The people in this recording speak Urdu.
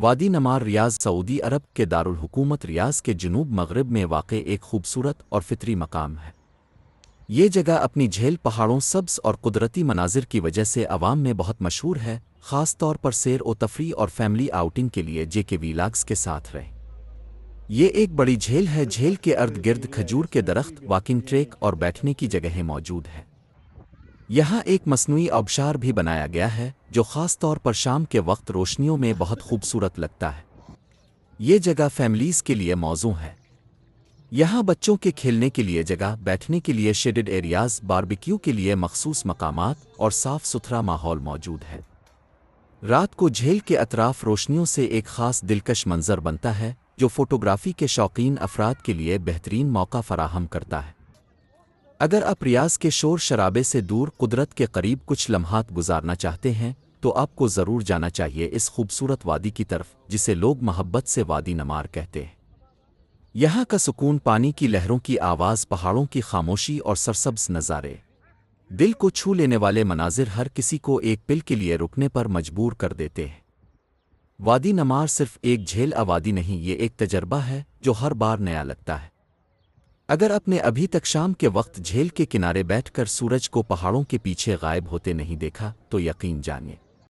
وادی نمار ریاض سعودی عرب کے دارالحکومت ریاض کے جنوب مغرب میں واقع ایک خوبصورت اور فطری مقام ہے۔ یہ جگہ اپنی جھیل پہاڑوں سبز اور قدرتی مناظر کی وجہ سے عوام میں بہت مشہور ہے، خاص طور پر سیر و تفریح اور فیملی آؤٹنگ کے لیے کے ویلاگز کے ساتھ رہے۔ یہ ایک بڑی جھیل ہے، جھیل کے ارد گرد کھجور کے درخت، واکنگ ٹریک اور بیٹھنے کی جگہیں موجود ہیں۔ یہاں ایک مصنوعی آبشار بھی بنایا گیا ہے جو خاص طور پر شام کے وقت روشنیوں میں بہت خوبصورت لگتا ہے۔ یہ جگہ فیملیز کے لیے موزوں ہے۔ یہاں بچوں کے کھیلنے کے لیے جگہ، بیٹھنے کے لیے شیڈڈ ایریاز، باربیکیو کے لیے مخصوص مقامات اور صاف ستھرا ماحول موجود ہے۔ رات کو جھیل کے اطراف روشنیوں سے ایک خاص دلکش منظر بنتا ہے جو فوٹوگرافی کے شوقین افراد کے لیے بہترین موقع فراہم کرتا ہے۔ اگر آپ ریاض کے شور شرابے سے دور قدرت کے قریب کچھ لمحات گزارنا چاہتے ہیں تو آپ کو ضرور جانا چاہیے اس خوبصورت وادی کی طرف جسے لوگ محبت سے وادی نمار کہتے ہیں۔ یہاں کا سکون، پانی کی لہروں کی آواز، پہاڑوں کی خاموشی اور سرسبز نظارے، دل کو چھو لینے والے مناظر ہر کسی کو ایک پل کے لیے رکنے پر مجبور کر دیتے ہیں۔ وادی نمار صرف ایک جھیل وادی نہیں، یہ ایک تجربہ ہے جو ہر بار نیا لگتا ہے۔ اگر آپ نے ابھی تک شام کے وقت جھیل کے کنارے بیٹھ کر سورج کو پہاڑوں کے پیچھے غائب ہوتے نہیں دیکھا تو یقین جانیے